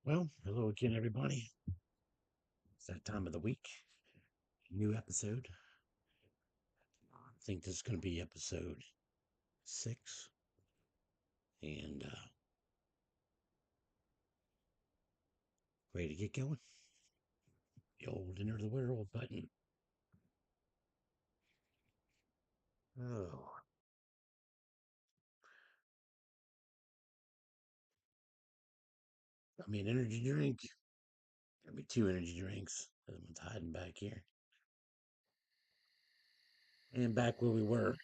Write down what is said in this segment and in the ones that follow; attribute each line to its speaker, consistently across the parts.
Speaker 1: Well, hello again, everybody. It's that time of the week. New episode. I think this is going to be episode 6. And ready to get going. The old enter the world button. Oh, got me an energy drink. Got me 2 energy drinks. One's hiding back here. And back where we were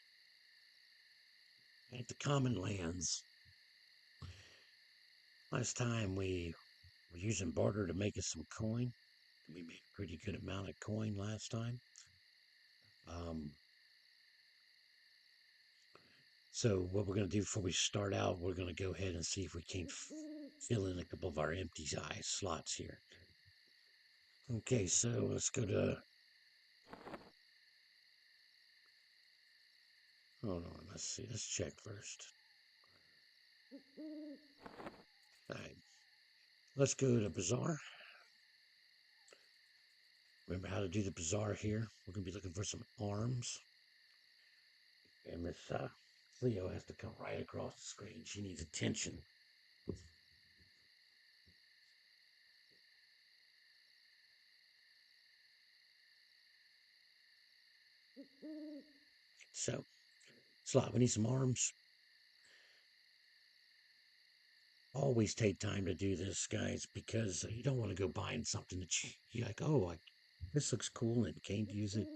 Speaker 1: at the Commonlands. Last time we were using barter to make us some coin. We made a pretty good amount of coin last time. Um, So what we're going to do before we start out, we're going to go ahead and see if we can fill in a couple of our empty slots here. Okay, so let's go to, hold on, let's see, let's check first. All right, let's go to Bazaar. Remember how to do the Bazaar here. We're going to be looking for some arms. And Miss Cleo has to come right across the screen. She needs attention. So, Slot, we need some arms. Always take time to do this, guys, because you don't want to go buying something that you're like, oh, this looks cool and can't use it.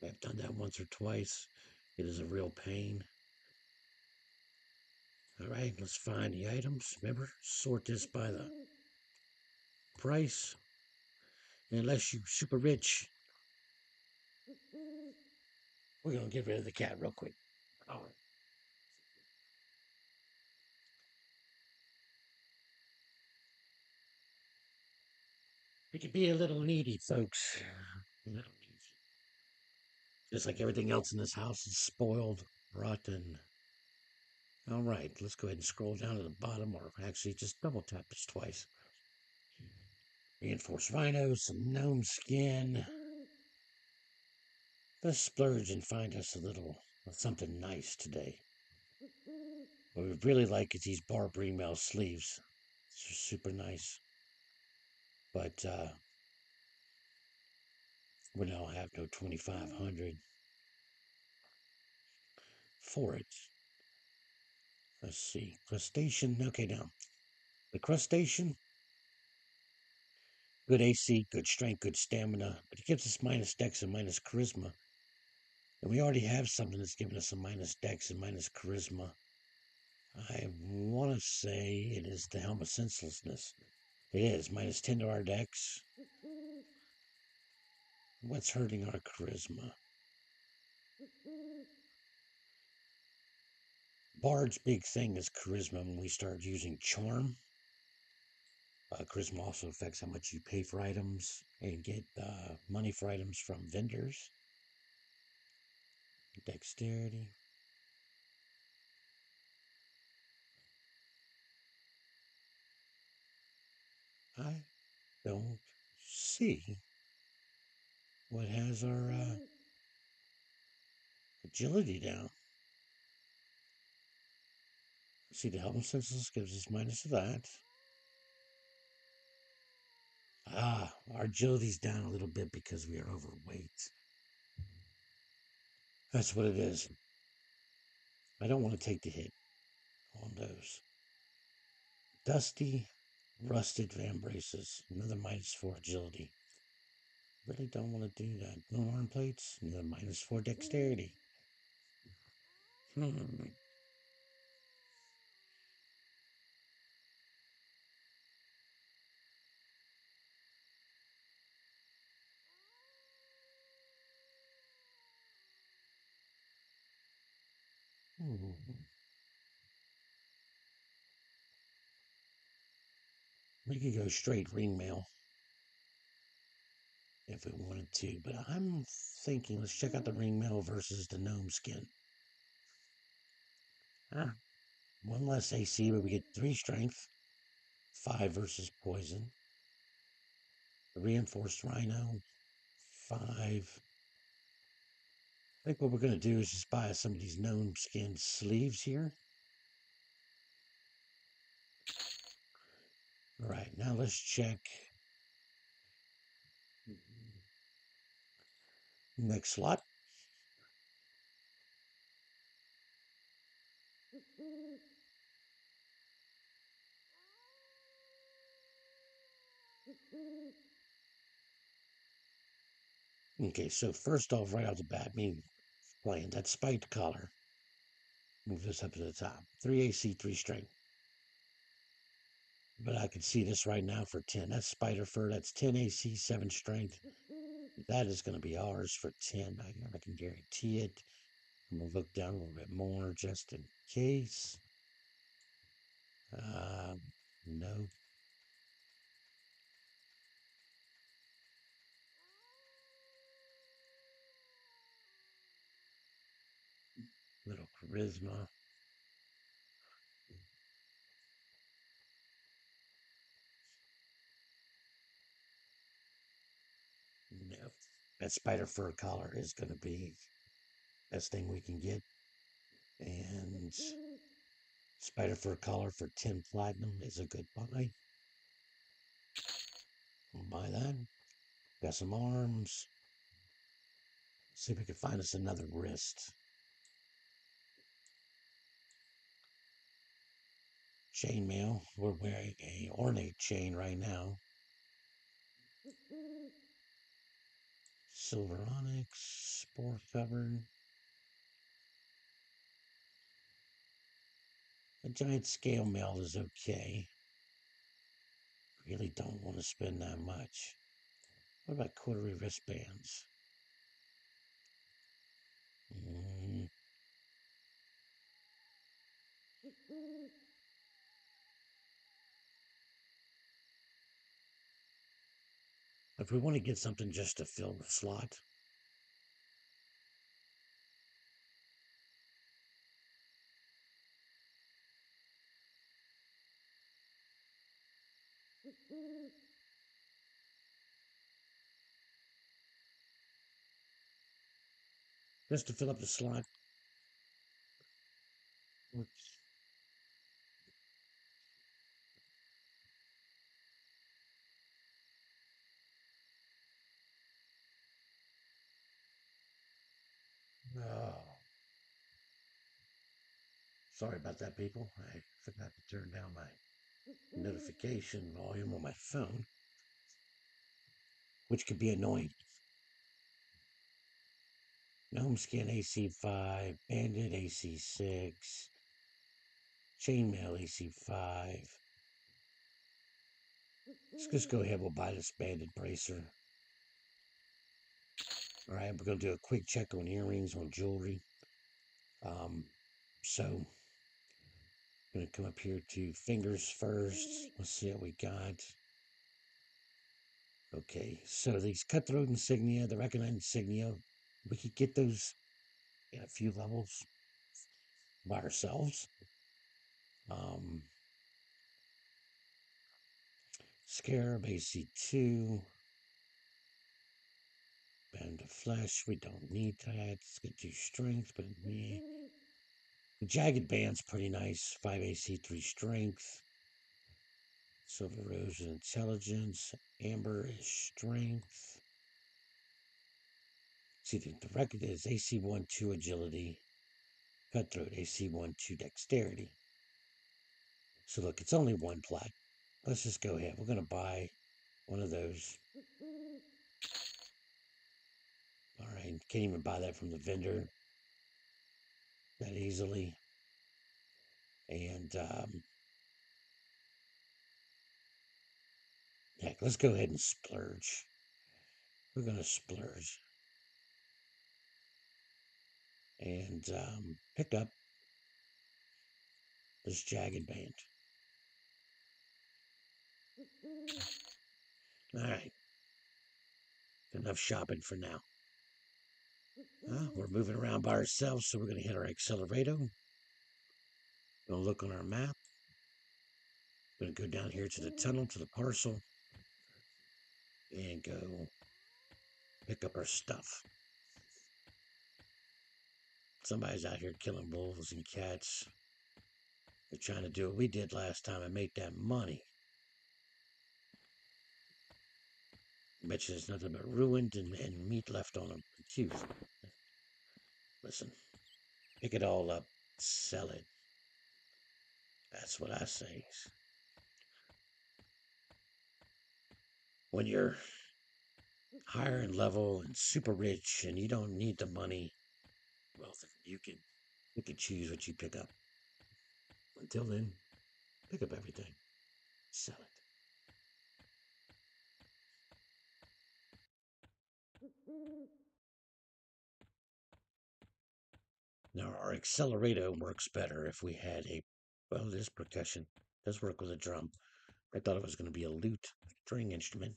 Speaker 1: I've done that once or twice. It is a real pain. All right, let's find the items. Remember, sort this by the price. And unless you're super rich, we're going to get rid of the cat real quick. All right. We can be a little needy, folks. Just like everything else in this house is spoiled, rotten. All right, let's go ahead and scroll down to the bottom, or actually just double tap this twice. Reinforced rhino, some gnome skin. Let's splurge and find us a little something nice today. What we really like is these Barb Mail sleeves. They're super nice. But we don't have no 2500 for it. Let's see. Crustacean. Okay, now. The crustacean, good AC, good strength, good stamina, but it gives us minus dex and minus charisma. And we already have something that's giving us a minus dex and minus charisma. I want to say it is the Helm of Senselessness. It is minus 10 to our dex. What's hurting our charisma? Bard's big thing is charisma when we start using charm. Charisma also affects how much you pay for items and get money for items from vendors. Dexterity. I don't see what has our agility down. See, the help senses gives us minus of that. Our agility's down a little bit because we are overweight. That's what it is. I don't want to take the hit on those. Dusty, rusted van braces. Another -4 agility. Really don't want to do that. No arm plates. Another -4 dexterity. Hmm. We could go straight ring mail if we wanted to, but I'm thinking let's check out the ring mail versus the gnome skin. Ah, one less AC, but we get 3 strength. 5 versus poison. The reinforced rhino, 5. I think what we're going to do is just buy some of these gnome skin sleeves here. All right, now let's check. Next slot. Okay, so first off, right off the bat, me playing that spiked collar. Move this up to the top. 3 AC, 3 strength. But I can see this right now for 10. That's spider fur. That's 10 AC, 7 strength. That is going to be ours for 10. I can guarantee it. I'm going to look down a little bit more just in case. No. Little charisma. No. That spider fur collar is going to be the best thing we can get. And spider fur collar for 10 platinum is a good buy. We'll buy that. Got some arms. See if we can find us another wrist. Chainmail. We're wearing a ornate chain right now. Silver onyx, spore covered. A giant scale mail is okay. Really don't want to spend that much. What about quarterly wristbands? If we want to get something just to fill the slot, just to fill up the slot. Oh, sorry about that, people. I forgot to turn down my notification volume on my phone, which could be annoying. Gnome skin AC5, bandit AC6, chainmail AC5. Let's just go ahead. We'll buy this bandit bracer. All right, we're going to do a quick check on earrings, on jewelry. So I'm going to come up here to fingers first. Let's see what we got. Okay, so these cutthroat insignia, the recognize insignia, we could get those in a few levels by ourselves. Scarab AC2. Band of flesh, we don't need that. Let's get to strength, but the jagged band's pretty nice. 5 AC, 3 strength. Silver rose is intelligence. Amber is strength. See, the record is AC1, 2 agility. Cutthroat, AC1, 2 dexterity. So look, it's only 1 plat. Let's just go ahead. We're going to buy one of those. All right, can't even buy that from the vendor that easily. And heck, let's go ahead and splurge. We're going to splurge. And pick up this jagged band. All right. Enough shopping for now. We're moving around by ourselves, so we're going to hit our accelerator. Going to look on our map. We're going to go down here to the tunnel, to the parcel, and go pick up our stuff. Somebody's out here killing wolves and cats. They're trying to do what we did last time and make that money. I bet you there's nothing but ruined and meat left on them. Cute. Listen, pick it all up, sell it. That's what I say. When you're higher in level and super rich and you don't need the money, well, you can choose what you pick up. Until then, pick up everything, sell it. Now, our accelerator works better if we had a, well, this percussion does work with a drum. I thought it was going to be a lute, string instrument.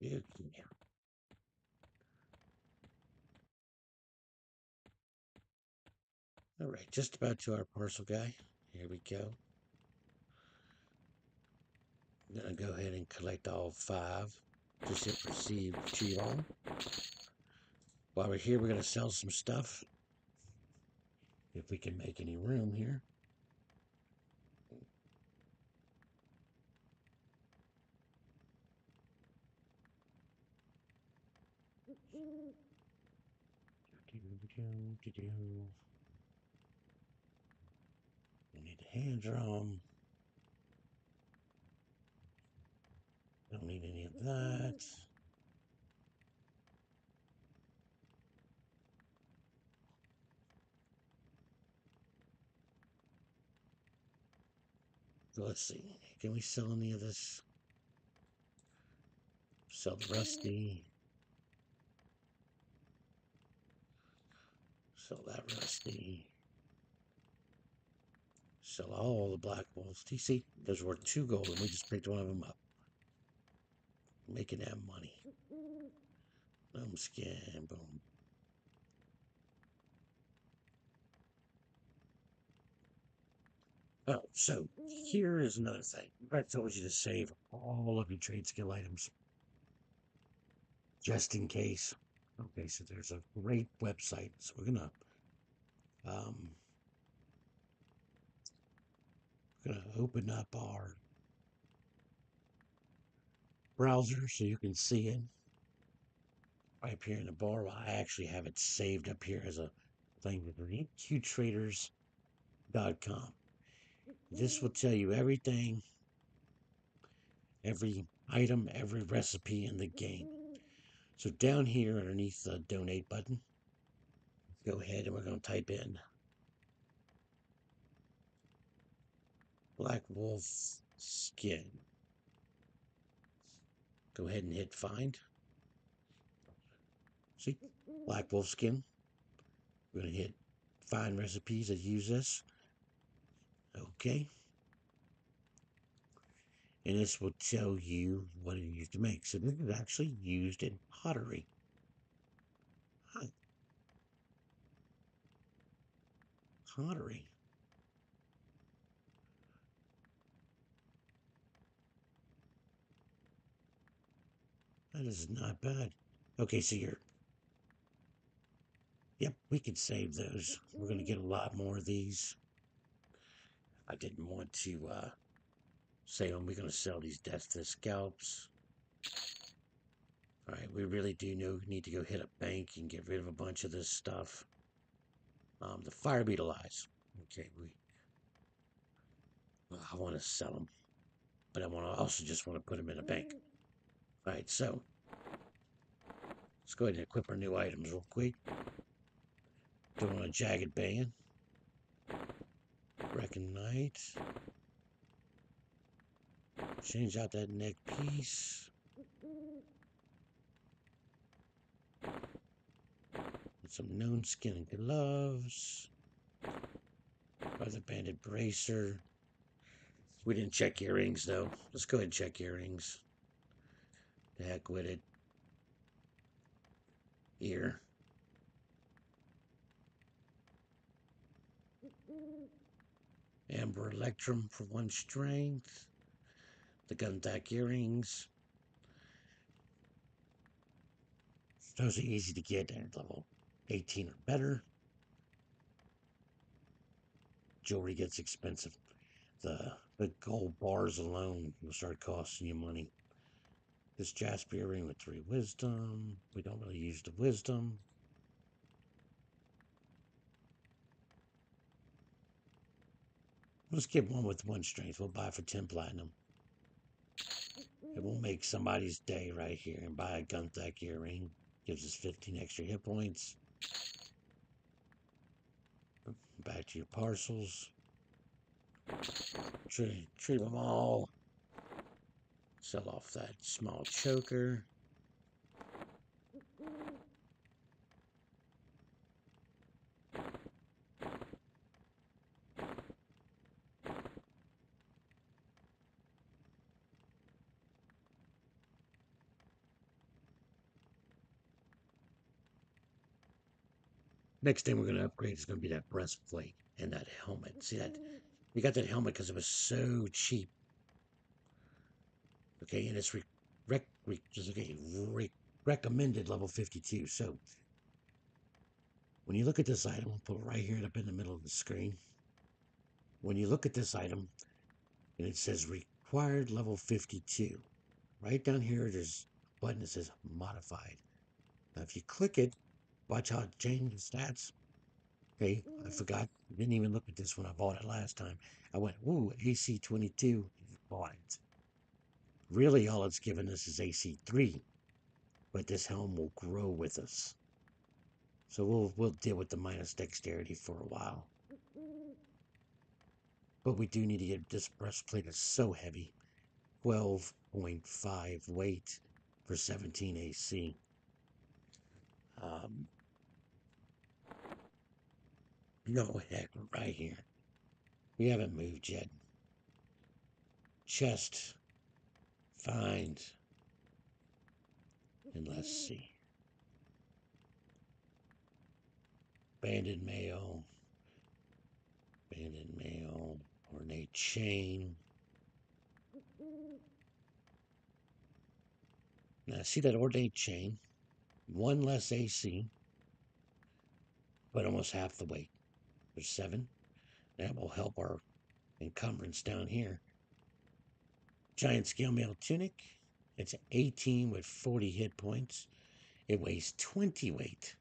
Speaker 1: Yeah. All right, just about to our parcel guy. Here we go. I'm going to go ahead and collect all 5. Just hit retrieve all. While we're here, we're going to sell some stuff. If we can make any room here. We need a hand drum. Don't need any of that. So let's see. Can we sell any of this? Sell the rusty. Sell that rusty. Sell all the black wolves. Do you see? Those were 2 gold, and we just picked one of them up. Making that money. Skin, boom. Oh, so here is another thing. I told you to save all of your trade skill items, just in case. Okay, so there's a great website. So um, we're gonna open up our browser so you can see it right up here in the bar. Well, I actually have it saved up here as a thing with EQtraders.com. This will tell you everything, every item, every recipe in the game. So down here underneath the donate button, go ahead and we're going to type in Black Wolf Skin. Go ahead and hit find. See, Black Wolf Skin. We're going to hit find recipes that use this. Okay. And this will tell you what it used to make. So this is actually used in pottery. Huh. Pottery. That is not bad. Okay, so yep, we can save those. We're going to get a lot more of these. I didn't want to say, oh, we're going to sell these death to scalps. All right, we really do need to go hit a bank and get rid of a bunch of this stuff. The fire beetle eyes. Okay, I want to sell them, but I also just want to put them in a bank. All right, so let's go ahead and equip our new items real quick. Go on a jagged band. Recognize. Change out that neck piece. Get some known skin and gloves. Leather banded bracer. We didn't check earrings, though. Let's go ahead and check earrings. The heck with it. Ear. Amber Electrum for 1 strength. The Guntack earrings. Those are easy to get at level 18 or better. Jewelry gets expensive. The gold bars alone will start costing you money. This Jasper earring with 3 wisdom. We don't really use the wisdom. Let's get one with 1 strength. We'll buy for 10 platinum. It will make somebody's day right here and buy a Guntack earring. Gives us 15 extra hit points. Back to your parcels. Treat them all. Sell off that small choker. Next thing we're going to upgrade is going to be that breastplate and that helmet. See that? We got that helmet because it was so cheap. Okay, and it's recommended level 52. So when you look at this item, I'll put it right here up in the middle of the screen. When you look at this item, and it says required level 52, right down here, there's a button that says modified. Now, if you click it, watch how it changes stats. Okay, I forgot. Didn't even look at this when I bought it last time. I went, ooh, AC 22, bought it. Really, all it's given us is AC 3, but this helm will grow with us. So we'll deal with the minus dexterity for a while. But we do need to get this breastplate is so heavy. 12.5 weight for 17 AC. No heck, right here. We haven't moved yet. Chest. Find. And let's see. Banded mail. Banded mail. Ornate chain. Now see that ornate chain? 1 less AC, but almost half the weight. There's 7. That will help our encumbrance down here. Giant scale mail tunic. It's 18 with 40 hit points. It weighs 20 weight.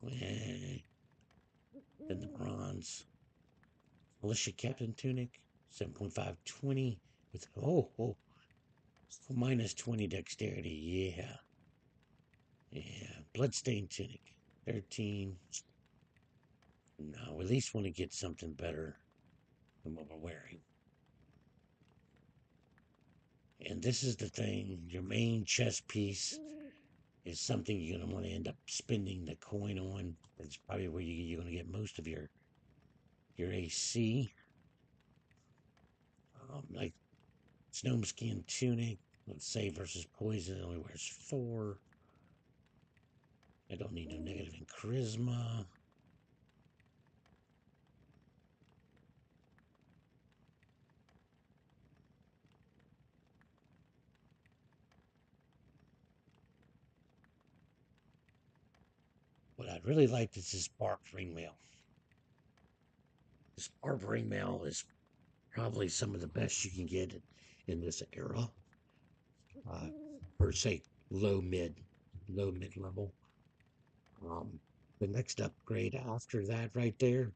Speaker 1: Then the bronze. Militia captain tunic. 7.5, 20 with minus 20 dexterity. Yeah. Yeah. Bloodstained tunic. 13. No, we at least want to get something better than what we're wearing. And this is the thing, your main chest piece is something you're going to want to end up spending the coin on. That's probably where you're going to get most of your AC. Like snowskin tunic, let's say versus poison, it only wears 4. I don't need no negative in charisma. What I'd really like is this barbed ringmail. This barbed ringmail is probably some of the best you can get in this era. Per se, low mid level. The next upgrade after that, right there,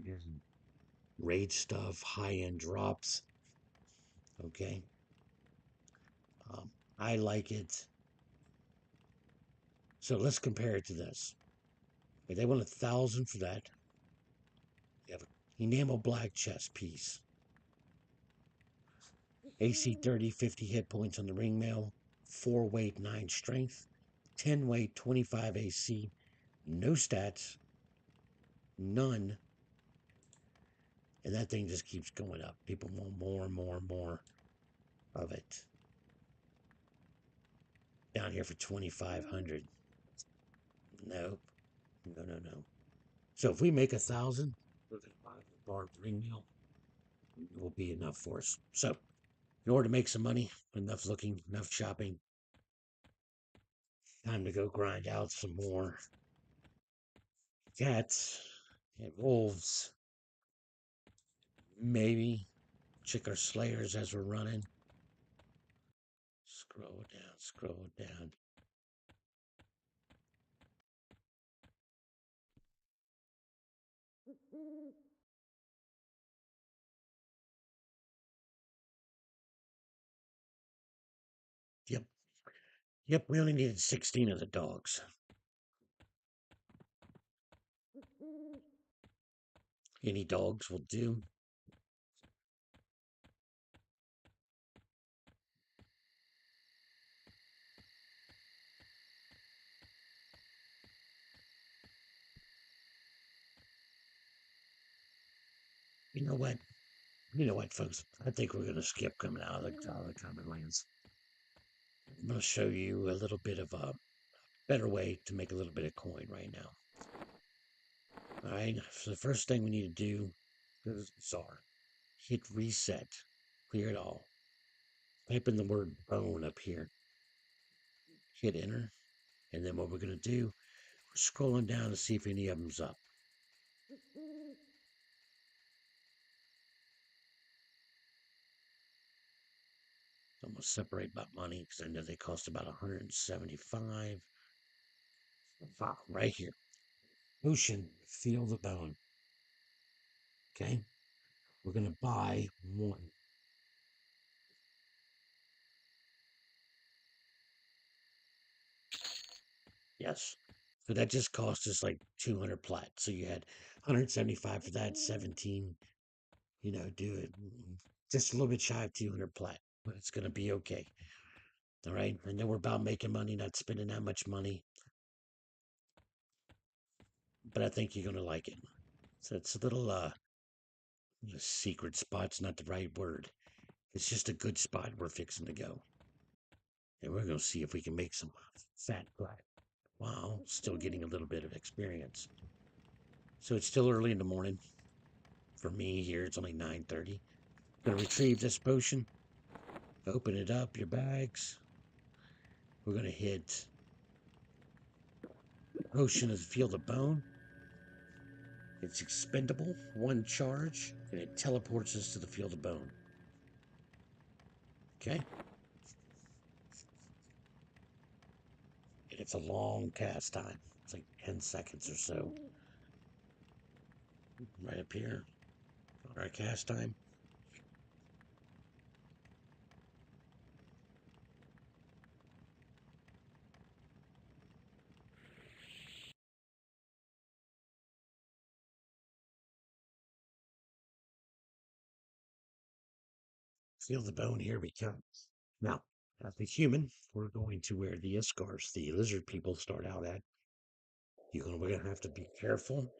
Speaker 1: is raid stuff, high end drops. Okay, I like it. So let's compare it to this. Okay, they want 1,000 for that. You have an enamel black chest piece. AC 30, 50 hit points on the ring mail. 4 weight, 9 strength. 10 weight, 25 AC. No stats. None. And that thing just keeps going up. People want more and more and more of it. Down here for 2,500. Nope. No. So if we make 1,000, we're going to buy the bar 3 meal. It will be enough for us. So in order to make some money, enough looking, enough shopping, time to go grind out some more cats and wolves. Maybe check our slayers as we're running. Scroll down. Yep. Yep, we only needed 16 of the dogs. Any dogs will do. You know what? You know what, folks? I think we're going to skip coming out of the Commonlands. I'm going to show you a little bit of a better way to make a little bit of coin right now. All right, so the first thing we need to do is bizarre. Hit reset, clear it all. Type in the word bone up here. Hit enter, and then what we're going to do, we're scrolling down to see if any of them's up. I'm going to separate by money because I know they cost about 175. Right here. Ocean, feel the bone. Okay? We're going to buy one. Yes. So that just cost us like 200 plat. So you had 175 for that, 17. Do it just a little bit shy of 200 plat. But it's going to be okay. All right? I know we're about making money, not spending that much money. But I think you're going to like it. So it's a little secret spot's not the right word. It's just a good spot we're fixing to go. And we're going to see if we can make some fat plat while still getting a little bit of experience. So it's still early in the morning. For me here, it's only 9:30. Gonna retrieve this potion. Open it up, your bags. We're gonna hit potion of feel the bone. It's expendable, 1 charge, and it teleports us to the field of bone. Okay? And it's a long cast time. It's like 10 seconds or so. Right up here on our cast time. Feel the bone, here we come. Now, as a human, we're going to wear the Iskars, the lizard people start out at. We're gonna have to be careful.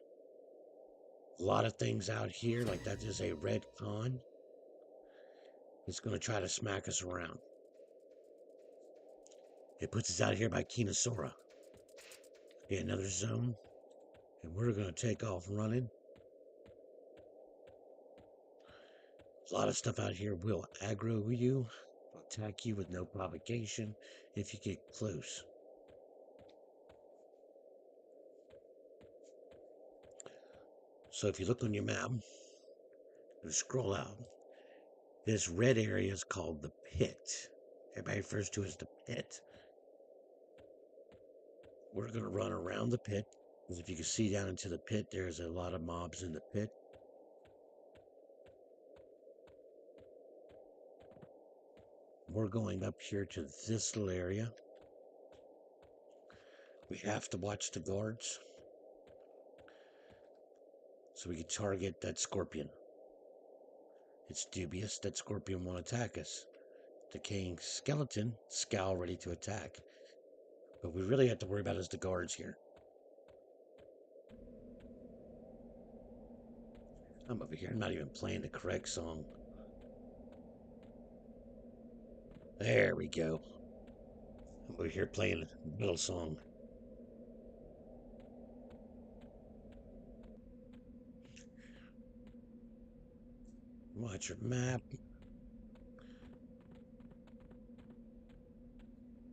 Speaker 1: A lot of things out here, like that is a red con. It's gonna try to smack us around. It puts us out here by Kinosora. Okay, another zone. And we're gonna take off running. A lot of stuff out here will aggro you, attack you with no provocation if you get close. So if you look on your map, and scroll out, this red area is called the pit. Everybody refers to it as the pit. We're gonna run around the pit. Because if you can see down into the pit, there's a lot of mobs in the pit. We're going up here to this little area. We have to watch the guards so we can target that scorpion. It's dubious that scorpion won't attack us. Decaying skeleton, scowl ready to attack. But we really have to worry about is the guards here. I'm over here. I'm not even playing the correct song. There we go. I'm over here playing a middle song. Watch your map.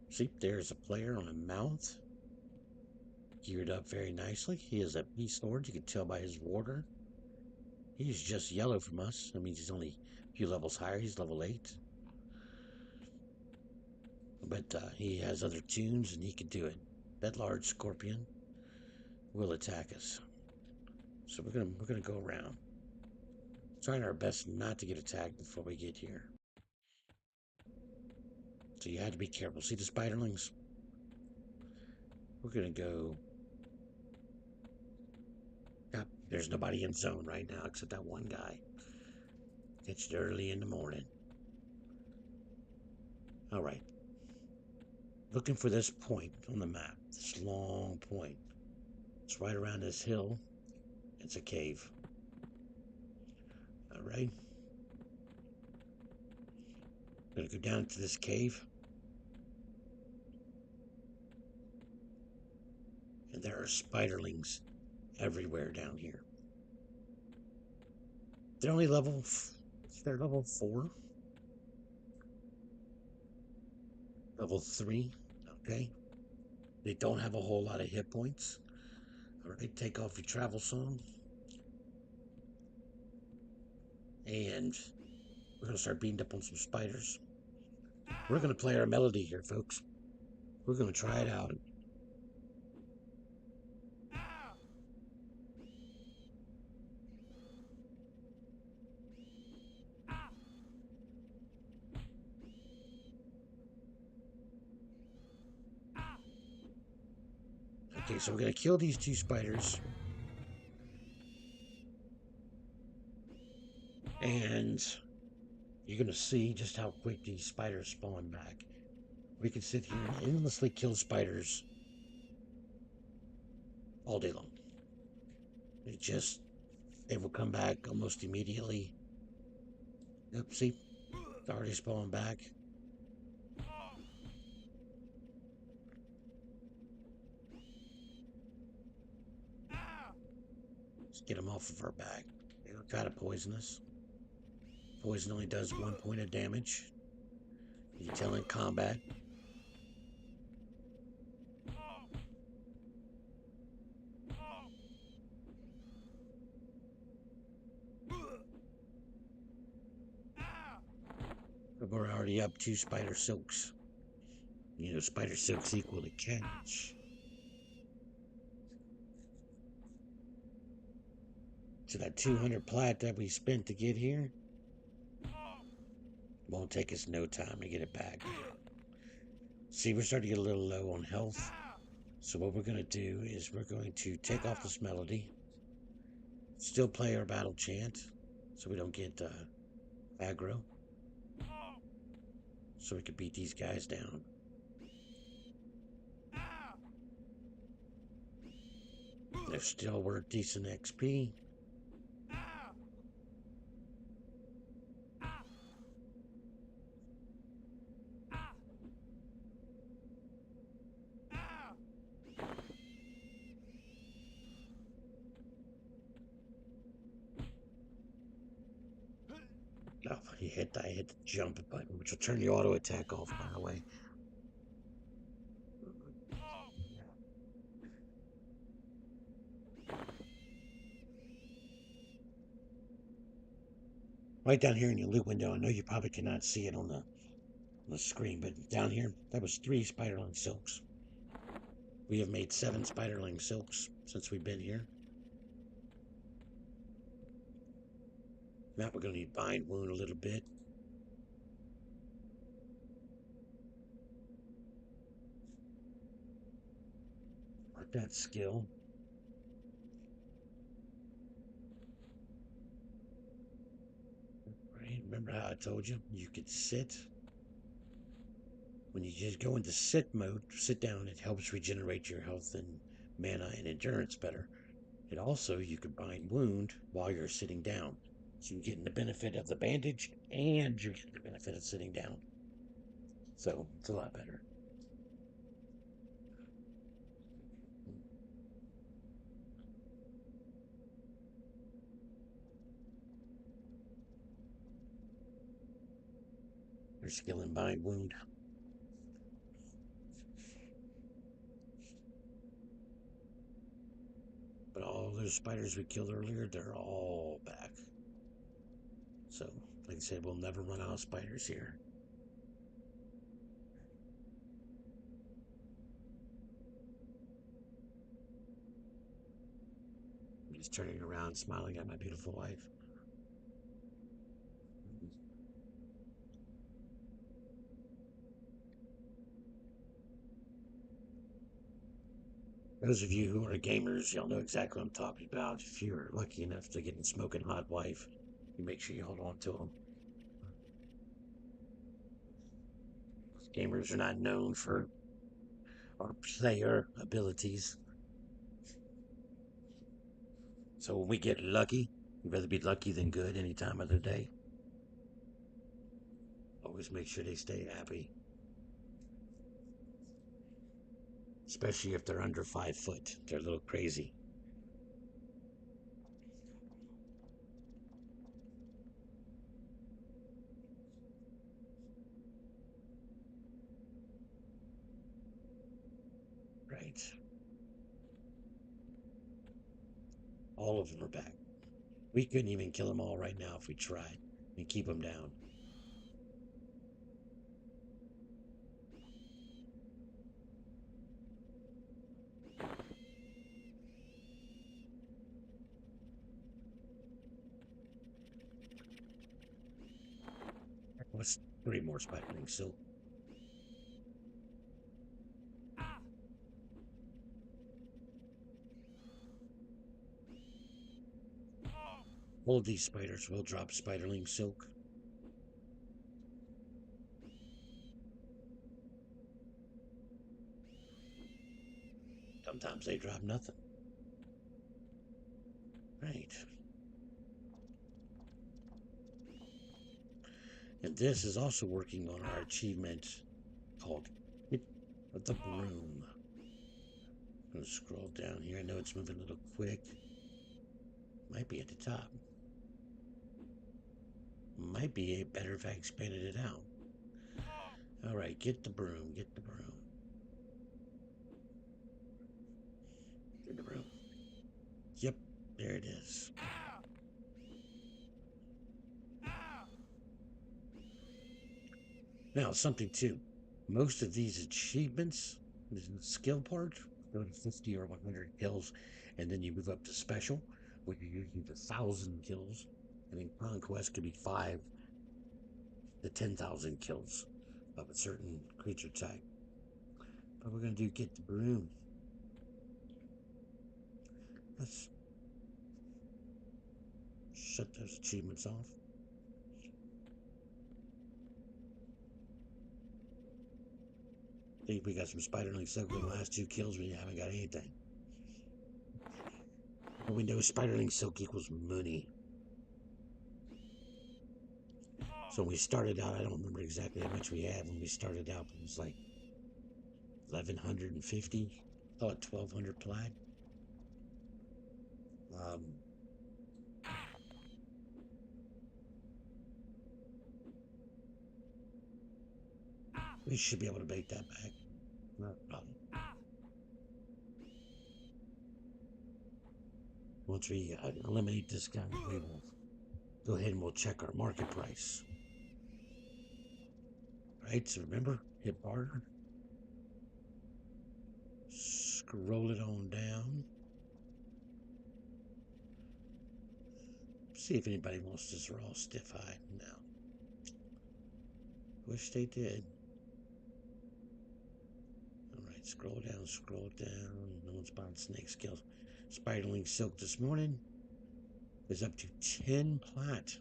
Speaker 1: See, there's a player on a mount. Geared up very nicely. He has a beast sword. You can tell by his warder. He's just yellow from us. That means he's only a few levels higher. He's level 8. But he has other tunes and he can do it. That large scorpion will attack us. So we're gonna go around. Trying our best not to get attacked before we get here. So you had to be careful. See the spiderlings? We're gonna go. Yep, there's nobody in zone right now except that one guy. It's early in the morning. Alright. Looking for this point on the map. This long point. It's right around this hill. It's a cave. Alright. Gonna go down to this cave. And there are spiderlings everywhere down here. They're only they're level 4. Level 3. Okay. They don't have a whole lot of hit points. Alright, take off your travel song. And we're gonna start beating up on some spiders. We're gonna play our melody here, folks. We're gonna try it out. Okay, so we're gonna kill these 2 spiders. And you're gonna see just how quick these spiders spawn back. We can sit here and endlessly kill spiders all day long. They will come back almost immediately. Yep, see? It's already spawned back. Let's get them off of our back. They're kind of poisonous. Poison only does 1 point of damage. You can tell in combat. But we're already up 2 spider silks. You know, spider silks equal to cash. So that 200 plat that we spent to get here won't take us no time to get it back. See, we're starting to get a little low on health. So what we're going to do is we're going to take off this melody. Still play our battle chant so we don't get aggro. So we can beat these guys down. They're still worth decent XP. Oh, I hit the jump button, which will turn the auto attack off, by the way. Right down here in your loot window, I know you probably cannot see it on the screen, but down here, that was 3 spiderling silks. We have made 7 spiderling silks since we've been here. Now we're going to need bind wound a little bit. Mark that skill. Right, remember how I told you could sit? When you just go into sit mode, sit down, it helps regenerate your health and mana and endurance better. And also, you can bind wound while you're sitting down. So you're getting the benefit of the bandage and you're getting the benefit of sitting down. So it's a lot better. Your skill and bind wound. But all those spiders we killed earlier, they're all back. So, like I said, we'll never run out of spiders here. I'm just turning around, smiling at my beautiful wife. Those of you who are gamers, y'all know exactly what I'm talking about. If you're lucky enough to get a smoking hot wife, you make sure you hold on to them. Gamers are not known for our player abilities. So when we get lucky, we'd rather be lucky than good any time of the day. Always make sure they stay happy. Especially if they're under 5 foot. They're a little crazy. Right. All of them are back. We couldn't even kill them all right now if we tried and keep them down. What's 3 more spiderlings? So all of these spiders will drop spiderling silk. Sometimes they drop nothing. Right. And this is also working on our achievement called Hit of the Broom. I'm going to scroll down here. I know it's moving a little quick. Might be at the top. Might be better if I expanded it out. All right, get the broom, get the broom. Get the broom. Yep, there it is. Now, something too. Most of these achievements, the skill part, go to 50 or 100 kills, and then you move up to special, where you usually do 1,000 kills, and then conquest could be 5 to 10,000 kills of a certain creature type. But we're gonna do get the broom. Let's shut those achievements off. Think we got some spiderling silk in the last 2 kills when you haven't got anything. But we know spiderling silk equals money. So when we started out, I don't remember exactly how much we had when we started out, but it was like 1,150. Call it 1,200 plaid. We should be able to make that back. Not a problem. Once we eliminate this guy, we will go ahead and we'll check our market price. Right, so remember, hit barter. Scroll it on down. See if anybody wants this raw stiff hide. No. Wish they did. Alright, scroll down, scroll down. No one's buying snake scales. Spiderling silk this morning is up to 10 plat.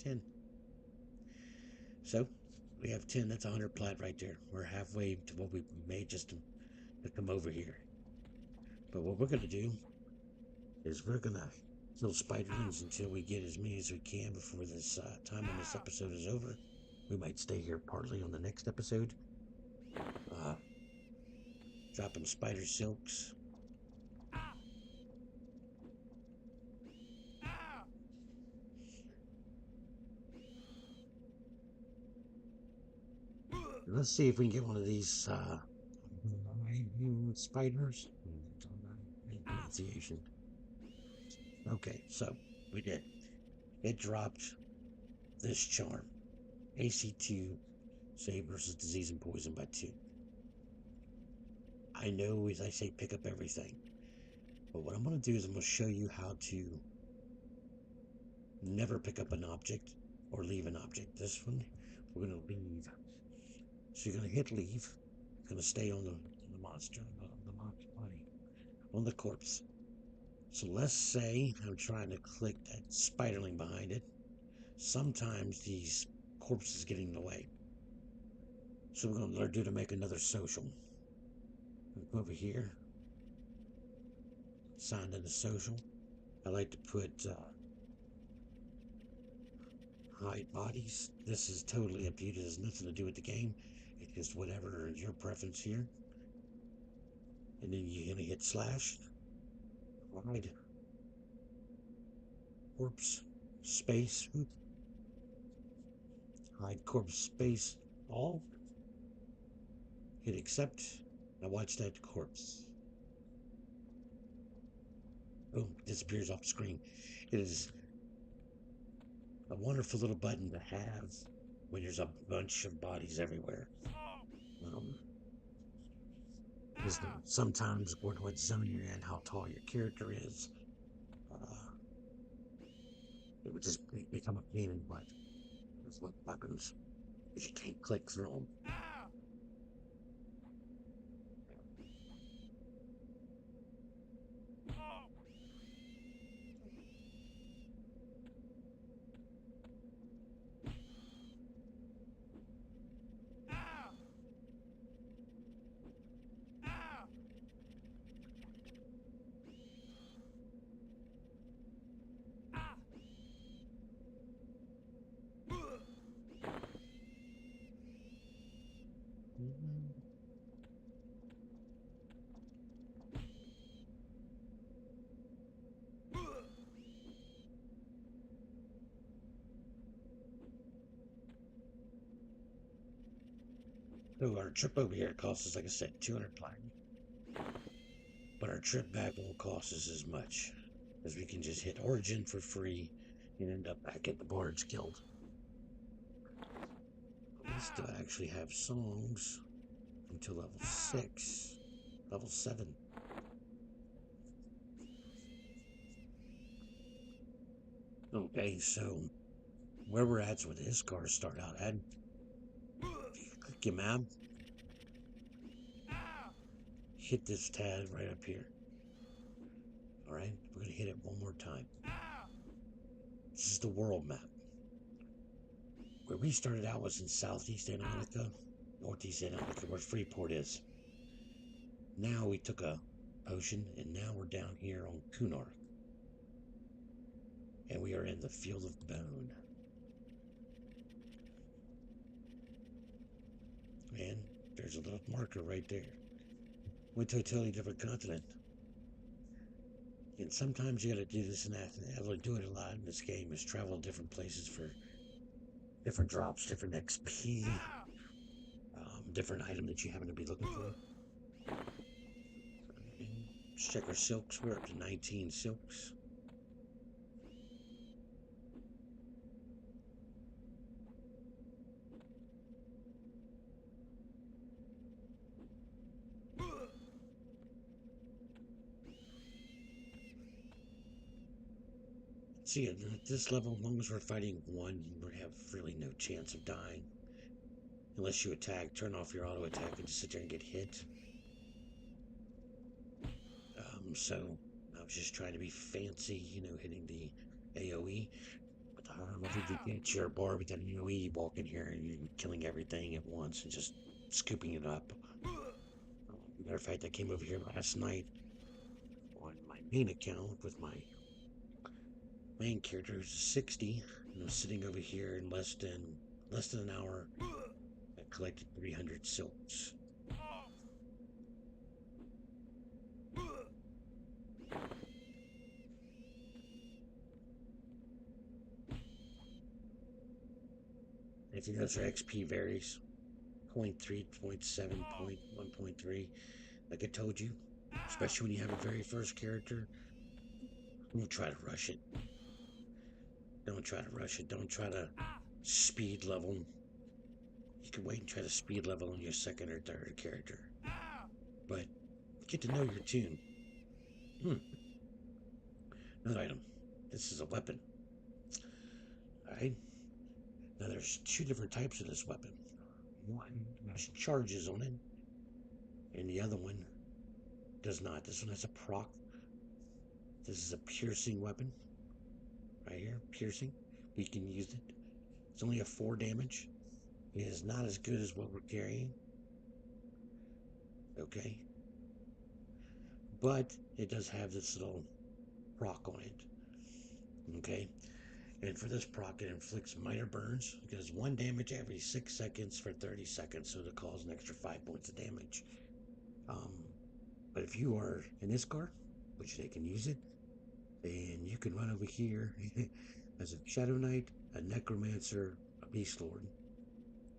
Speaker 1: 10. So, we have 10. That's 100 plat right there. We're halfway to what we made just to come over here. But what we're going to do is we're gonna kill spiderlings until we get as many as we can before this time on this episode is over. We might stay here partly on the next episode. Dropping spider silks. Let's see if we can get one of these spiders. Pronunciation. Okay, so we did. It dropped this charm. AC2, save versus disease and poison by 2. I know as I say pick up everything, but what I'm going to do is I'm going to show you how to never pick up an object or leave an object. This one, we're going to leave. So you're going to hit leave. You're going to stay on the monster, the monster body, on the corpse. So let's say I'm trying to click that spiderling behind it. Sometimes these corpses get in the way. So we're going to do to make another social. Go over here. Sign in the social. I like to put hide bodies. This is totally up to you. It has nothing to do with the game. It's just whatever your preference here. And then you're going to hit slash. Hide. Corpse. Space. Hide corpse space. All. Hit accept. Now watch that corpse. Boom. Disappears off the screen. It is a wonderful little button to have when there's a bunch of bodies everywhere. Sometimes according to what zone you're in, how tall your character is, it would just become a pain in the butt. That's what happens because you can't click through them. So our trip over here costs us, like I said, 200 platinum. But our trip back won't cost us as much, as we can just hit Origin for free and end up back at the Bards Guild. We still actually have songs until level 6, level 7. Okay, so where we're at is where the scars start out at. Click your map. Hit this tab right up here. Alright, we're going to hit it one more time. This is the world map. Where we started out was in Southeast Antarctica, Northeast Antarctica, where Freeport is. Now we took a potion, and now we're down here on Kunark. And we are in the Field of Bone. And there's a little marker right there. Went to a totally different continent. And sometimes you gotta do this and that. And I do it a lot in this game, is travel to different places for different drops, different XP, different item that you happen to be looking for. Let's check our silks. We're up to 19 silks. See, at this level, as long as we're fighting one, we have really no chance of dying. Unless you attack, turn off your auto attack and just sit there and get hit. So I was just trying to be fancy, hitting the AoE. But I don't know if you get your bar with that AoE, you walk in here and you're killing everything at once and just scooping it up. Matter of fact, I came over here last night on my main account with my main character who's 60, and I'm sitting over here in less than an hour. I collected 300 silks. If you notice, our XP varies 0.3, 0.7, 1.3. Like I told you, especially when you have a very first character, don't try to rush it. Don't try to rush it. Don't try to speed level. You can wait and try to speed level on your second or third character. But get to know your tune. Another item. This is a weapon. Alright? Now there's two different types of this weapon. One has charges on it, and the other one does not. This one has a proc. This is a piercing weapon. Right here, piercing. We can use it. It's only a 4 damage. It is not as good as what we're carrying. Okay. But it does have this little proc on it. Okay. And for this proc, it inflicts minor burns. It does 1 damage every 6 seconds for 30 seconds, so it'll cause an extra 5 points of damage. But if you are in this car, which they can use it, then you can run over here as a Shadow Knight, a Necromancer, a Beast Lord.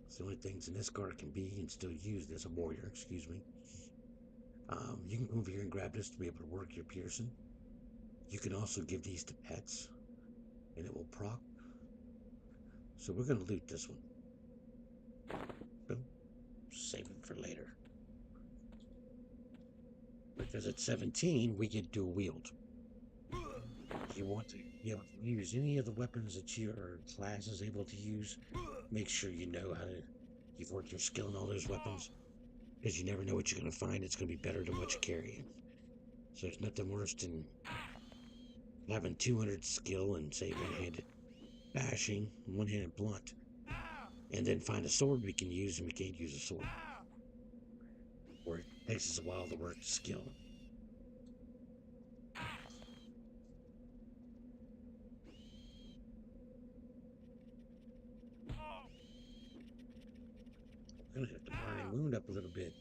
Speaker 1: It's the only things in this car can be and still used as a warrior, excuse me. You can come over here and grab this to be able to work your piercing. You can also give these to pets, and it will proc. So we're going to loot this one. Boom. Save it for later. Because at 17, we get dual wield. If you want to be able to use any of the weapons that your class is able to use, make sure you know how to, you've worked your skill in all those weapons, because you never know what you're going to find. It's going to be better than what you're carrying. So there's nothing worse than having 200 skill and say one-handed bashing, one-handed blunt, and then find a sword we can use and we can't use a sword. Or it takes us a while to work the skill. I'm gonna have to burn the wound up a little bit.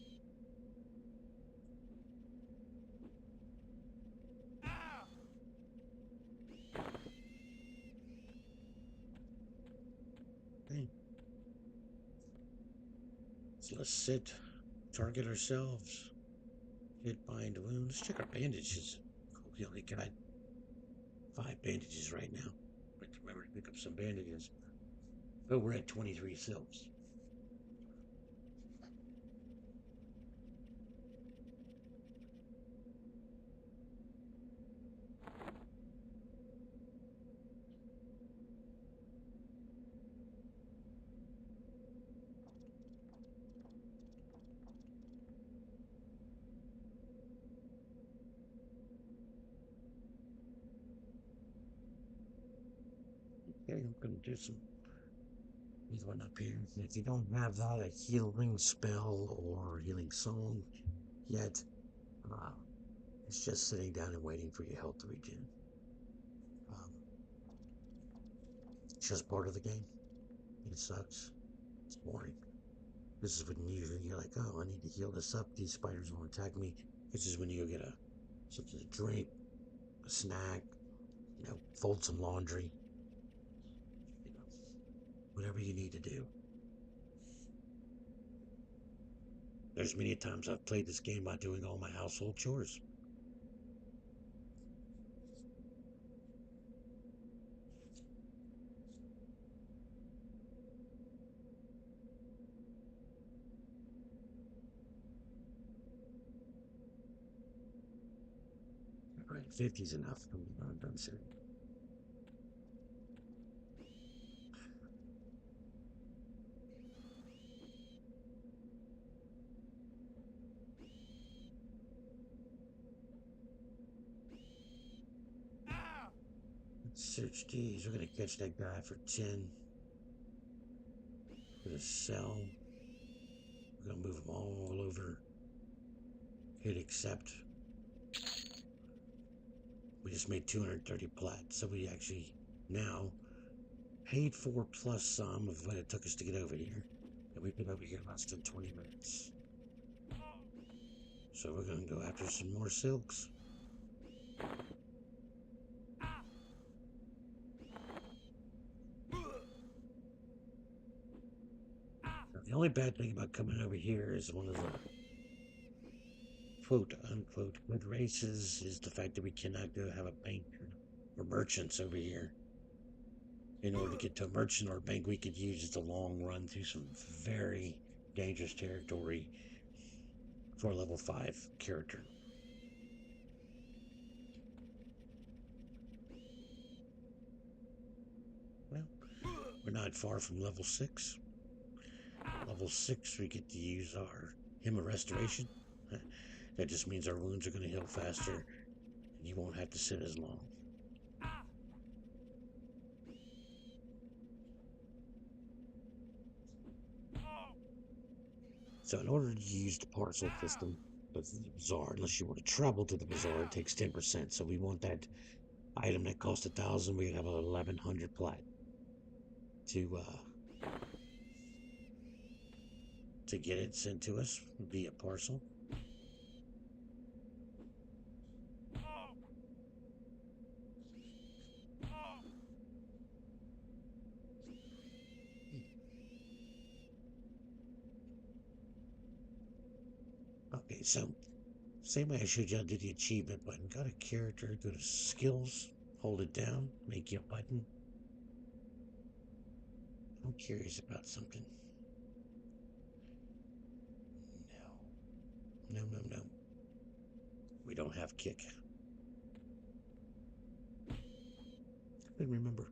Speaker 1: Okay. So let's sit, target ourselves, hit, bind wounds, check our bandages. We only got 5 bandages right now. Remember to pick up some bandages. But we're at 23 silks. Okay, I'm gonna do some. Here's one up here. If you don't have that, a healing spell or healing song yet, uh, it's just sitting down and waiting for your health to regen. It's just part of the game. It sucks. It's boring. This is when you're like, oh, I need to heal this up. These spiders won't attack me. This is when you go get something to drink, a snack, fold some laundry, whatever you need to do. There's many times I've played this game by doing all my household chores. All right, 50's enough. I'm done soon. Let's search these. We're gonna catch that guy for 10. We're gonna sell. We're gonna move them all over. Hit accept. We just made 230 plat, so we actually now paid for plus some of what it took us to get over here. And we've been over here less than 20 minutes. So we're going to go after some more silks. Now, the only bad thing about coming over here is one of the quote-unquote good races is the fact that we cannot go have a bank or merchants over here. In order to get to a merchant or a bank, we could use just a long run through some very dangerous territory for a level 5 character. Well, we're not far from level 6. Level 6, we get to use our Hymn of Restoration. That just means our wounds are going to heal faster, and you won't have to sit as long. So in order to use the parcel system of the bazaar, unless you want to travel to the bazaar, it takes 10%. So we want that item that costs 1,000. We have 1,100 plat to get it sent to us via parcel. Okay, so same way I showed you how to do the achievement button. Got a character, go to skills, hold it down, make you a button. I'm curious about something. No. We don't have kick. I couldn't remember.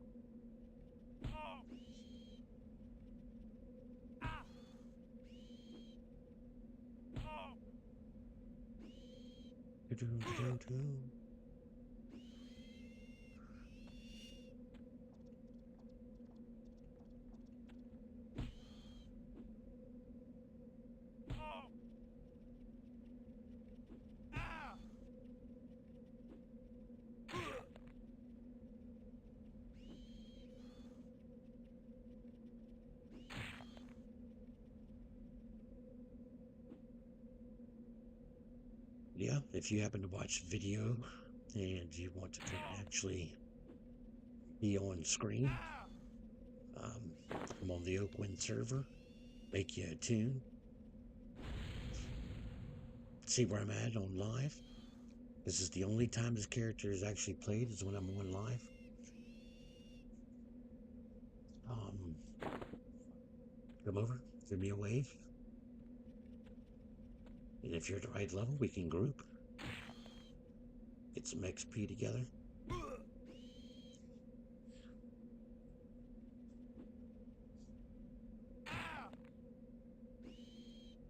Speaker 1: Yeah, if you happen to watch the video and you want to actually be on screen, I'm on the Oakwind server, make you a tune, see where I'm at on live. This is the only time this character is actually played, is when I'm on live. Come over, give me a wave. And if you're at the right level, we can group. Get some XP together.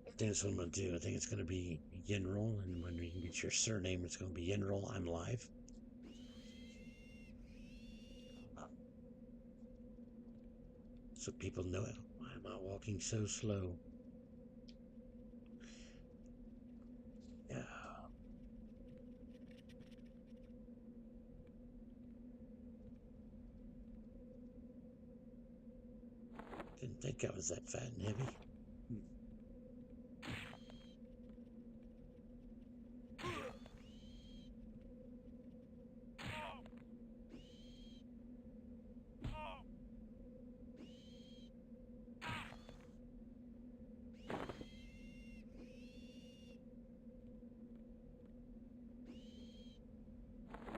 Speaker 1: I think that's what I'm going to do. I think it's going to be Yenril, and when we can get your surname, it's going to be Yenril. I'm live. So people know it. Why am I walking so slow? Yeah. Didn't think I was that fat and heavy.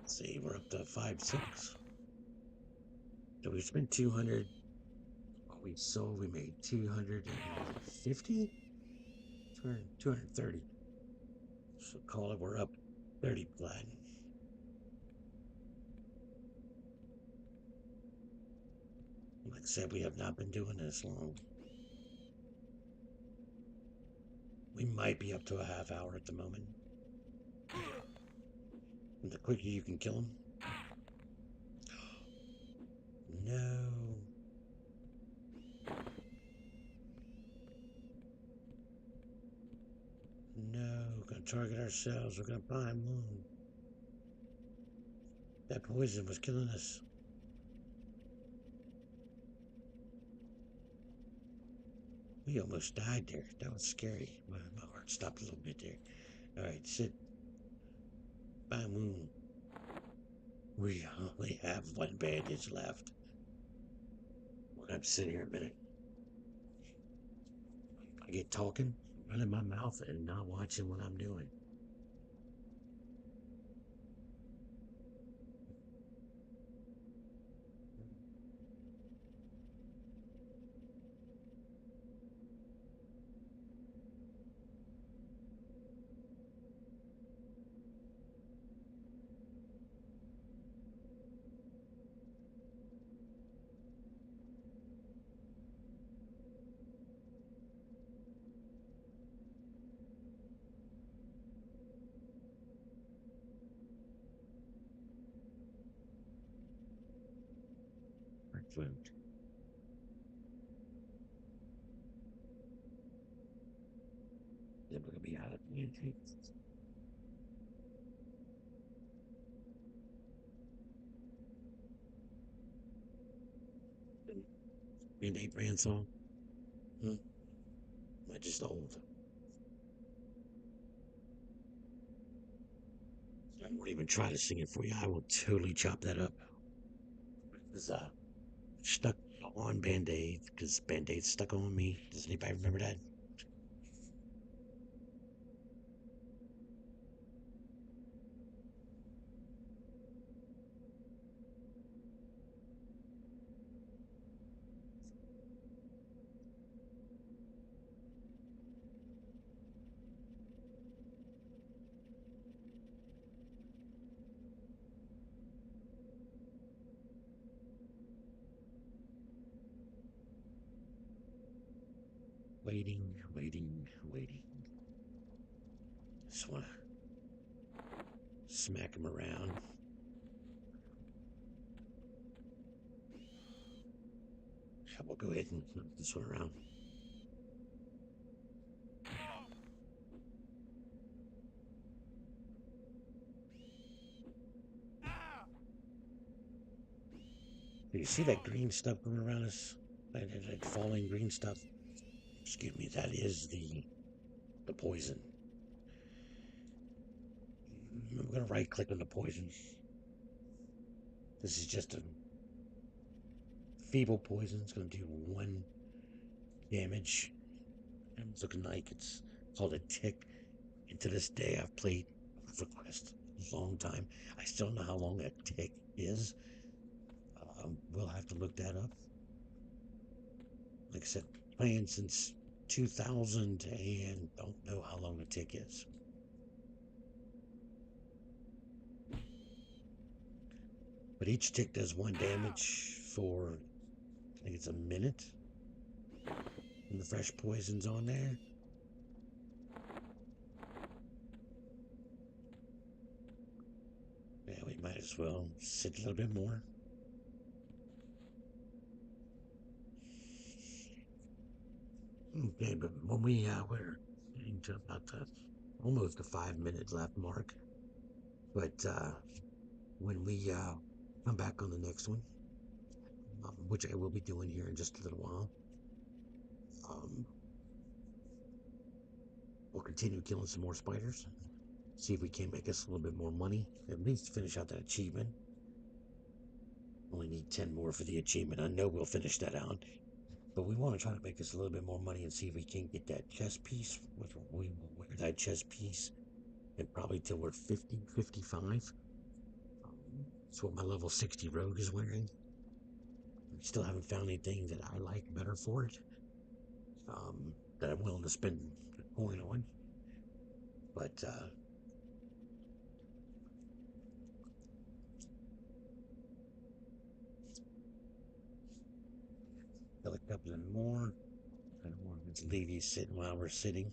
Speaker 1: See, we're up to 5-6. So we spent 200. What we sold, we made 250? 230. So call it, we're up 30 plat. Like I said, we have not been doing this long. We might be up to a half hour at the moment. And the quicker you can kill him. No. No, we're gonna target ourselves. We're gonna buy him one. That poison was killing us. We almost died there. That was scary. My heart stopped a little bit there. Alright, sit. Bye, Moon. We only have one bandage left. We're gonna have to sit here a minute. I get talking, running my mouth, and not watching what I'm doing. Food. Then we're gonna be out of the Band-Aid brand song. Hmm? Am I just old? I won't even try to sing it for you. I will totally chop that up. Because stuck on Band-Aid because Band-Aid stuck on me. Does anybody remember that? Waiting, waiting, waiting. Just want to smack him around. We'll go ahead and knock this one around. Do you see that green stuff going around us? That falling green stuff? Excuse me, that is the poison. We're going to right click on the poison. This is just a feeble poison. It's going to do 1 damage. And it's looking like it's called a tick. And to this day, I've played EverQuest a long time. I still don't know how long a tick is. We'll have to look that up. Like I said, playing since 2000 and don't know how long a tick is. But each tick does 1 damage for, I think it's a minute. And the fresh poison's on there. Yeah, we might as well sit a little bit more. Okay, but when we're getting to about almost the 5-minute left mark. But when we come back on the next one, which I will be doing here in just a little while, we'll continue killing some more spiders. See if we can make us a little bit more money. At least finish out that achievement. Only need 10 more for the achievement. I know we'll finish that out. But we want to try to make us a little bit more money and see if we can get that chest piece. We will wear that chest piece and probably till we're 50, 55. That's what my level 60 rogue is wearing. We still haven't found anything that I like better for it. That I'm willing to spend the coin on. But kill a couple of more. I don't want to leave you sitting while we're sitting.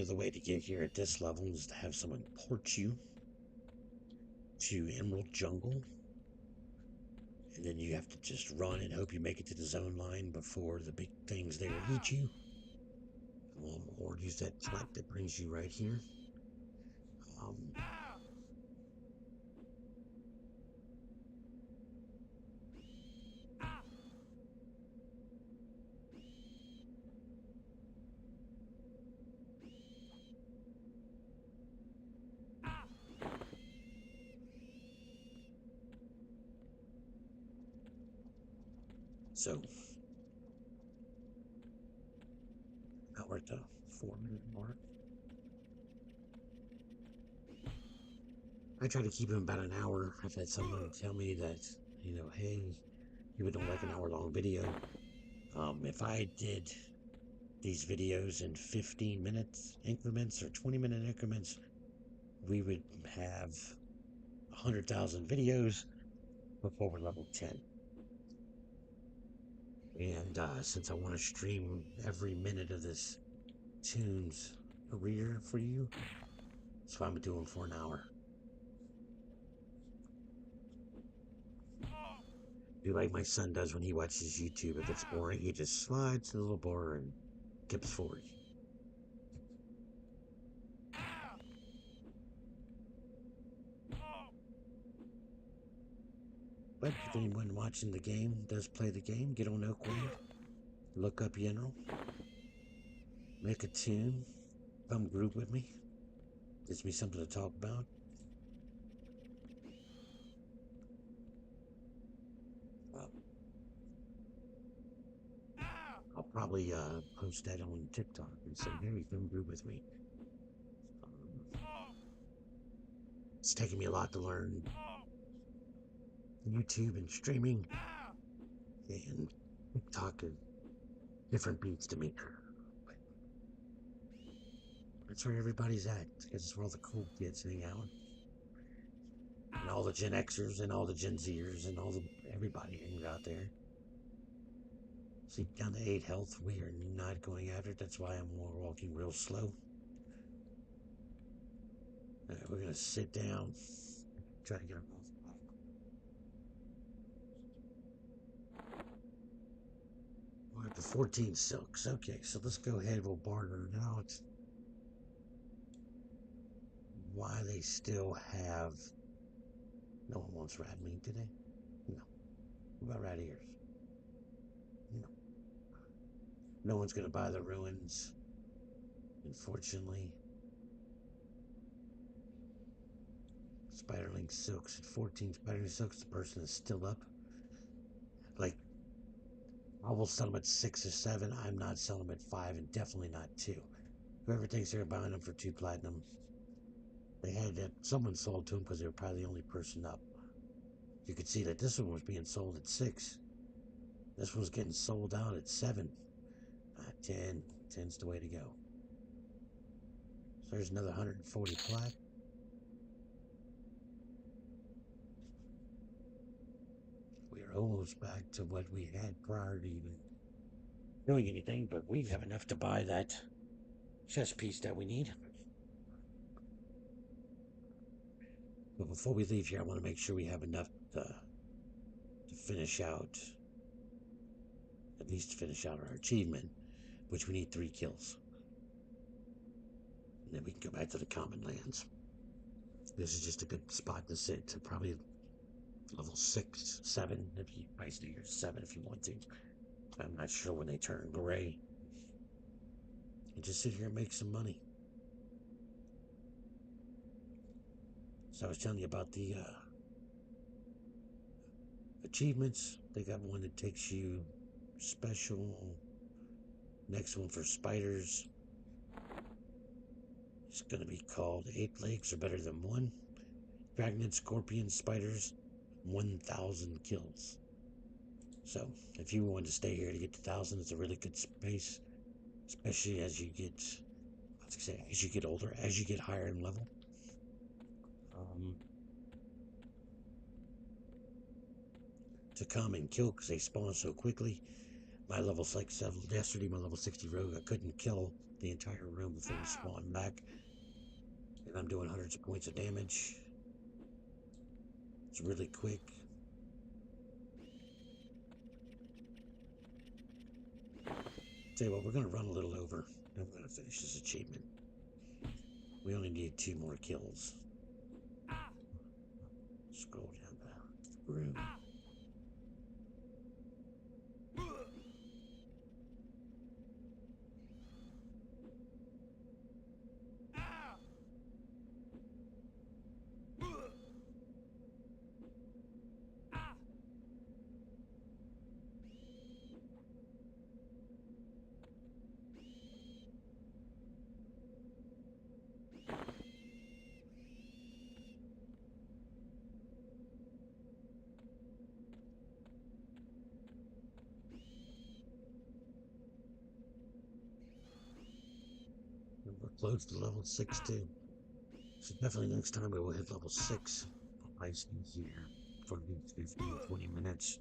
Speaker 1: The way to get here at this level is to have someone port you to Emerald Jungle, and then you have to just run and hope you make it to the zone line before the big things there eat you. Or use that track that brings you right here. So, now we're at the 4-minute mark. I try to keep them about an hour. I've had someone tell me that, hey, you don't like an hour-long video. If I did these videos in 15-minute increments or 20-minute increments, we would have 100,000 videos before we're level 10. And since I want to stream every minute of this tune's career for you, so I'm doing for an hour. Do like my son does when he watches YouTube. If it's boring, he just slides to the little bar and skips forward. But if anyone watching the game does play the game, get on Oakway, look up Yenril, make a tune, come group with me. Gives me something to talk about. I'll probably post that on TikTok and say, hey, come group with me. It's taken me a lot to learn YouTube and streaming, and TikTok are different beats to me. That's where everybody's at, because it's where all the cool kids hang out. And all the Gen Xers and all the Gen Zers and everybody hangs out there. See, down to 8 health, we are not going after it. That's why I'm walking real slow. Alright, we're going to sit down. Try to get our mouth back. We're at the 14 silks. Okay, so let's go ahead. We'll barter it out. Why they still have... No one wants rat meat, do they? No. What about rat ears? No. No one's going to buy the ruins, unfortunately. Spiderling silks at 14 spiderling silks. The person is still up. Like, I will sell them at 6 or 7. I'm not selling them at 5 and definitely not 2. Whoever thinks they're buying them for 2 platinum, they had that. Someone sold to them because they were probably the only person up. You could see that this one was being sold at 6. This one's getting sold out at 7. 10. 10's the way to go. So there's another 140 plat. We are almost back to what we had prior to even doing anything, but we have enough to buy that chess piece that we need. But before we leave here, I want to make sure we have enough to finish out, at least finish out our achievement, which we need 3 kills. And then we can go back to the Commonlands. This is just a good spot to sit, to probably level 6, 7, if you might stay here 7 if you want to. I'm not sure when they turn gray. And just sit here and make some money. So I was telling you about the achievements. They got one that takes you special. Next one for spiders. It's going to be called 8 legs are better than 1. Dragon, scorpion, spiders, 1,000 kills. So if you want to stay here to get to 1,000, it's a really good space, especially as you get, as you get older, as you get higher in level. To come and kill because they spawn so quickly. My level 6 yesterday, my level 60 rogue, I couldn't kill the entire room before we spawn back. And I'm doing hundreds of points of damage. It's really quick. Tell you what, we're going to run a little over. I'm going to finish this achievement. We only need 2 more kills. Scroll down the room. We're close to level 6 too. So definitely next time we will hit level 6. I see here for these 15, 20 minutes.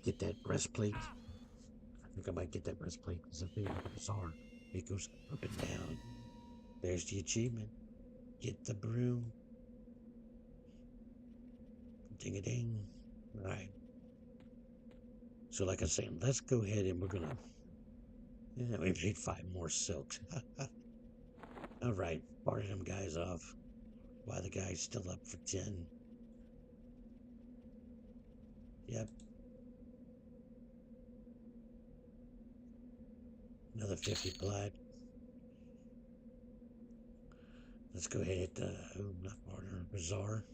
Speaker 1: Get that breastplate. I think I might get that breastplate because if they bizarre, it goes up and down. There's the achievement. Get the broom. Ding a ding. Alright. So like I was saying, let's go ahead and we're gonna we made 5 more silks. Alright, parted them guys off. Why the guy's still up for 10. Yep. Another 50 plat. Let's go ahead and hit the not partner, bazaar.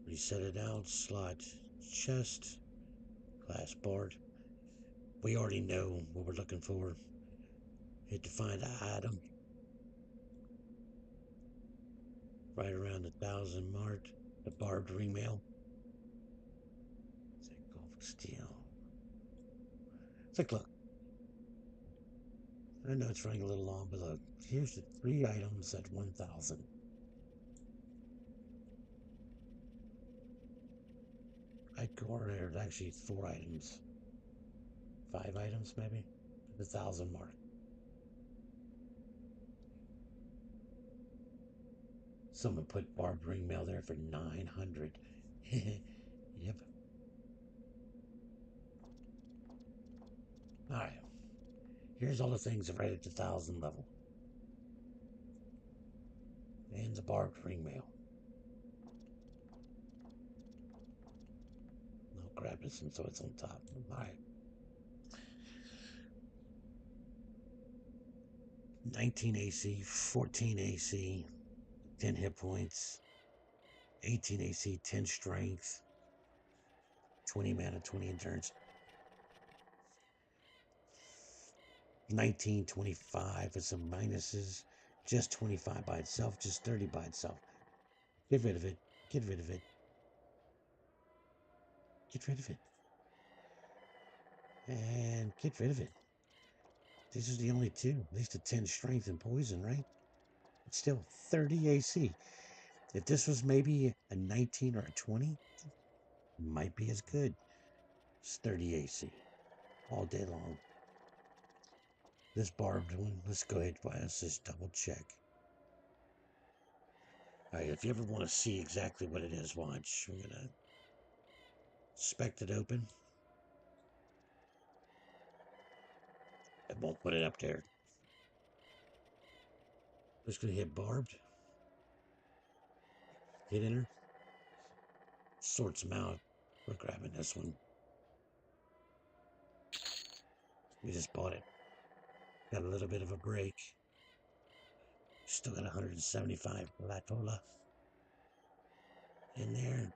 Speaker 1: Reset it out. Slot chest. Class board. We already know what we're looking for. Hit to find the item. Right around the 1,000 mark. The barbed ringmail. Gold steel. It's like, look. I know it's running a little long, but look. Here's the 3 items at 1,000. Right corner, there's actually 4 items. 5 items, maybe? The 1,000 mark. Someone put barbed ringmail there for 900. Yep. Alright. Here's all the things right at the 1,000 level. And the barbed ringmail. I'll grab this and so it's on top. Alright. 19 AC, 14 AC, 10 hit points, 18 AC, 10 strength, 20 mana, 20 endurance. 19, 25 with some minuses. Just 25 by itself, just 30 by itself. Get rid of it. Get rid of it. Get rid of it. And get rid of it. These are the only 2. At least a 10 strength and poison, right? It's still 30 AC. If this was maybe a 19 or a 20, it might be as good. It's 30 AC. All day long. This barbed one, let's go ahead and let's just double check. Alright, if you ever want to see exactly what it is, watch. We're gonna inspect it open. I won't put it up there. Just gonna hit barbed. Hit enter. Sorts them out. We're grabbing this one. We just bought it. Got a little bit of a break. Still got 175 Latola in there.